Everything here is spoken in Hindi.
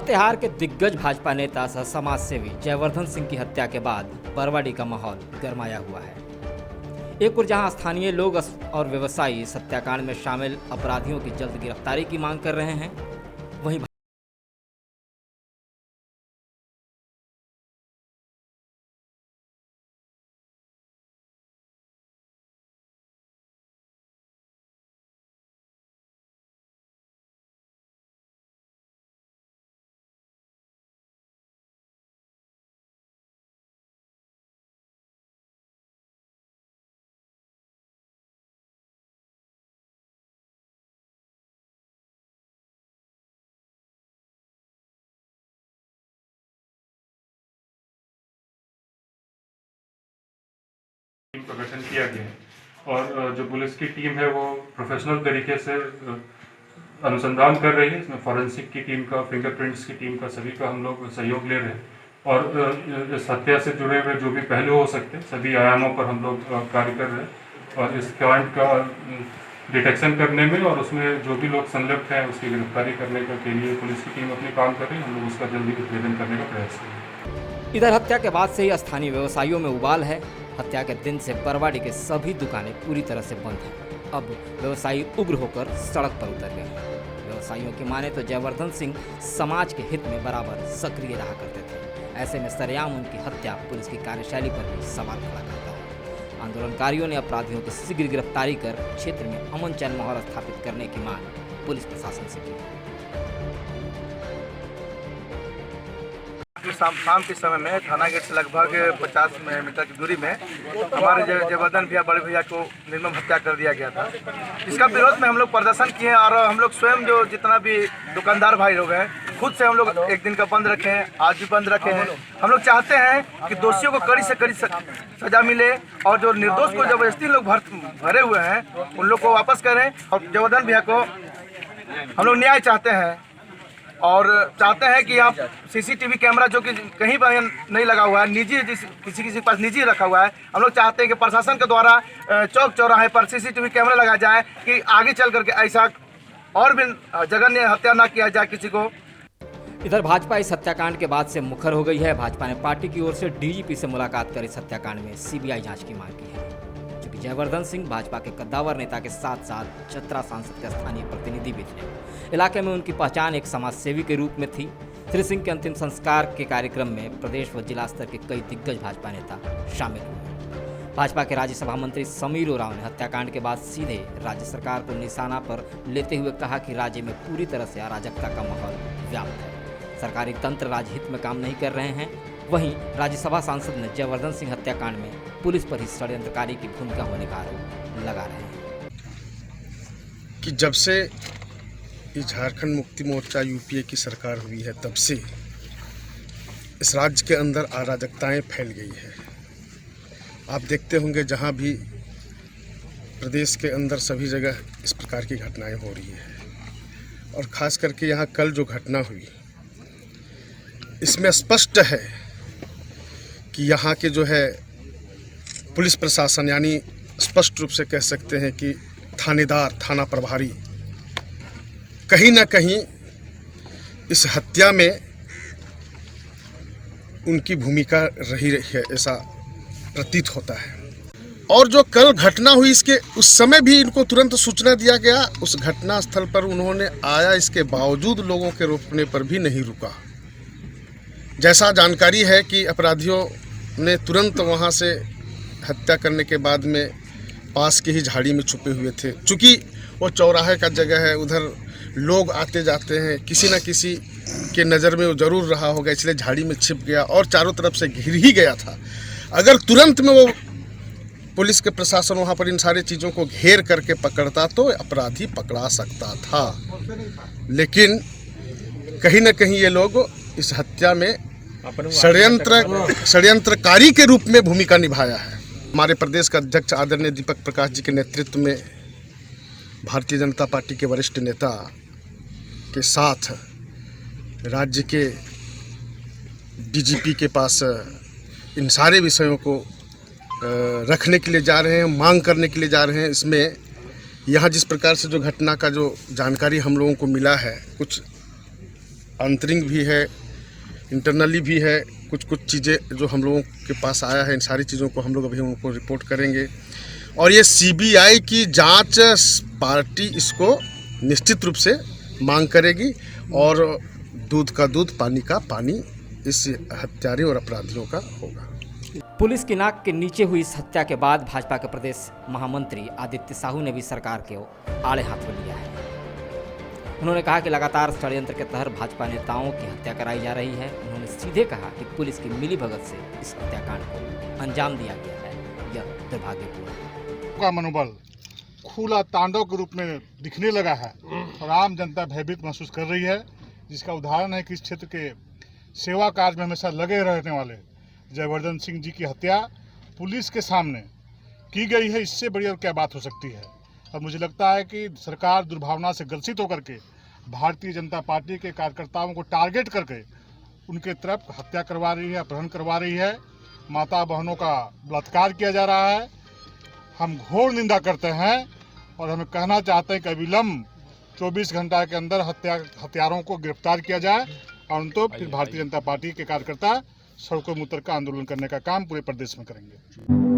लातेहार के दिग्गज भाजपा नेता सह समाज सेवी जयवर्धन सिंह की हत्या के बाद बरवाडी का माहौल गरमाया हुआ है। एक ओर जहां स्थानीय लोग और व्यवसायी इस हत्याकांड में शामिल अपराधियों की जल्द गिरफ्तारी की मांग कर रहे हैं, वहीं टीम का गठन किया गया है और जो पुलिस की टीम है वो प्रोफेशनल तरीके से अनुसंधान कर रही है। इसमें फॉरेंसिक की टीम का, फिंगरप्रिंट्स की टीम का, सभी का हम लोग सहयोग ले रहे हैं और इस हत्या से जुड़े हुए जो भी पहलू हो सकते हैं सभी आयामों पर हम लोग कार्य कर रहे हैं और इस कांड का डिटेक्शन करने में और उसमें जो भी लोग संलिप्त हैं उसकी गिरफ्तारी करने के लिए पुलिस की टीम अपने काम कर रही है। हम लोग उसका जल्दी उद्भेदन करने का प्रयास करेंगे। इधर हत्या के बाद से ही स्थानीय व्यवसायियों में उबाल है। हत्या के दिन से बरवाडी के सभी दुकानें पूरी तरह से बंद हैं। अब व्यवसायी उग्र होकर सड़क पर उतर गए हैं। व्यवसायियों की माने तो जयवर्धन सिंह समाज के हित में बराबर सक्रिय रहा करते थे। ऐसे में सरेआम उनकी हत्या पुलिस की कार्यशैली पर भी सवाल खड़ा करता है। आंदोलनकारियों ने अपराधियों की शीघ्र गिरफ्तारी कर क्षेत्र में अमन चैन माहौल स्थापित करने की मांग पुलिस प्रशासन से की। शाम के समय में थाना गेट से लगभग 50 मीटर की दूरी में हमारे जयवर्धन भैया, बड़े भैया को निर्मम हत्या कर दिया गया था। इसका विरोध में हम लोग प्रदर्शन किए और हम लोग स्वयं जो जितना भी दुकानदार भाई लोग हैं खुद से हम लोग एक दिन का बंद रखे हैं, आज भी बंद रखे हैं। हम लोग चाहते हैं कि दोषियों को कड़ी से कड़ी सजा मिले और जो निर्दोष को जबरदस्ती लोग भरे हुए हैं उन लोग को वापस करें और जयवर्धन भैया को हम लोग न्याय चाहते हैं और चाहते हैं कि आप सीसीटीवी कैमरा जो कि कहीं पर नहीं लगा हुआ है, निजी किसी के पास निजी रखा हुआ है, हम लोग चाहते हैं कि प्रशासन के द्वारा चौक चौराहे पर सीसीटीवी कैमरा लगाया जाए कि आगे चल करके ऐसा और भी जघन्य हत्या ना किया जाए किसी को। इधर भाजपा इस हत्याकांड के बाद से मुखर हो गई है। भाजपा ने पार्टी की ओर से डीजीपी से मुलाकात कर इस हत्याकांड में सीबीआई जांच की मांग की है। चूंकि जयवर्धन सिंह भाजपा के कद्दावर नेता के साथ साथ चतरा सांसद के स्थानीय प्रतिनिधि भी थे। इलाके में उनकी पहचान एक समाज सेवी के रूप में थी। श्री सिंह के अंतिम संस्कार के कार्यक्रम में प्रदेश व जिला स्तर के कई दिग्गज भाजपा नेता शामिल हुए। भाजपा के राज्यसभा मंत्री समीर उरांव ने हत्याकांड के बाद सीधे राज्य सरकार को निशाना पर लेते हुए कहा कि राज्य में पूरी तरह से अराजकता का माहौल व्याप्त है। सरकारी तंत्र राजहित में काम नहीं कर रहे हैं। वहीं राज्यसभा सांसद ने जयवर्धन सिंह हत्याकांड में पुलिस पर ही षड्यंत्रकारी की भूमिका होने का आरोप लगा रहे हैं कि जब से झारखंड मुक्ति मोर्चा यूपीए की सरकार हुई है तब से इस राज्य के अंदर अराजकताएं फैल गई है। आप देखते होंगे जहां भी प्रदेश के अंदर सभी जगह इस प्रकार की घटनाएं हो रही है और ख़ास करके यहाँ कल जो घटना हुई इसमें स्पष्ट है कि यहाँ के जो है पुलिस प्रशासन यानी स्पष्ट रूप से कह सकते हैं कि थानेदार, थाना प्रभारी कहीं ना कहीं इस हत्या में उनकी भूमिका रही है, ऐसा प्रतीत होता है। और जो कल घटना हुई इसके उस समय भी इनको तुरंत सूचना दिया गया। उस घटना स्थल पर उन्होंने आया, इसके बावजूद लोगों के रोकने पर भी नहीं रुका। जैसा जानकारी है कि अपराधियों ने तुरंत वहां से हत्या करने के बाद में पास की ही झाड़ी में छुपे हुए थे। चूँकि वो चौराहे का जगह है, उधर लोग आते जाते हैं, किसी न किसी के नज़र में वो ज़रूर रहा होगा, इसलिए झाड़ी में छिप गया और चारों तरफ से घिर ही गया था। अगर तुरंत में वो पुलिस के प्रशासन वहाँ पर इन सारी चीज़ों को घेर करके पकड़ता तो अपराधी पकड़ा सकता था, लेकिन कहीं न कहीं ये लोग इस हत्या में षड्यंत्रकारी के रूप में भूमिका निभाया है। हमारे प्रदेश का अध्यक्ष आदरणीय दीपक प्रकाश जी के नेतृत्व में भारतीय जनता पार्टी के वरिष्ठ नेता के साथ राज्य के डीजीपी के पास इन सारे विषयों को रखने के लिए जा रहे हैं, मांग करने के लिए जा रहे हैं। इसमें यहाँ जिस प्रकार से जो घटना का जो जानकारी हम लोगों को मिला है, कुछ आंतरिक भी है, इंटरनली भी है। कुछ कुछ चीज़ें जो हम लोगों के पास आया है, इन सारी चीज़ों को हम लोग अभी उनको रिपोर्ट करेंगे। और ये सीबीआई की जांच पार्टी इसको निश्चित रूप से मांग करेगी और दूध का दूध, पानी का पानी इस हत्यारे और अपराधियों का होगा। पुलिस की नाक के नीचे हुई इस हत्या के बाद भाजपा के प्रदेश महामंत्री आदित्य साहू ने भी सरकार के आड़े हाथों लिया है। उन्होंने कहा कि लगातार षड्यंत्र के तहत भाजपा नेताओं की हत्या कराई जा रही है। उन्होंने सीधे कहा कि पुलिस की मिलीभगत से इस हत्याकांड को अंजाम दिया गया है। यह दुर्भाग्यपूर्ण का मनोबल खुला तांडव के रूप में दिखने लगा है और आम जनता भयभीत महसूस कर रही है, जिसका उदाहरण है कि इस क्षेत्र के सेवा कार्य में हमेशा लगे रहने वाले जयवर्धन सिंह जी की हत्या पुलिस के सामने की गई है। इससे बड़ी और क्या बात हो सकती है। और मुझे लगता है कि सरकार दुर्भावना से ग्रसित होकर के भारतीय जनता पार्टी के कार्यकर्ताओं को टारगेट करके उनके तरफ हत्या करवा रही है, अपहरण करवा रही है, माता बहनों का बलात्कार किया जा रहा है। हम घोर निंदा करते हैं और हमें कहना चाहते हैं कि अविलंब 24 घंटा के अंदर हत्यारों को गिरफ्तार किया जाए और उन तो फिर भारतीय जनता पार्टी के कार्यकर्ता सड़कों में उतर कर आंदोलन करने का काम पूरे प्रदेश में करेंगे।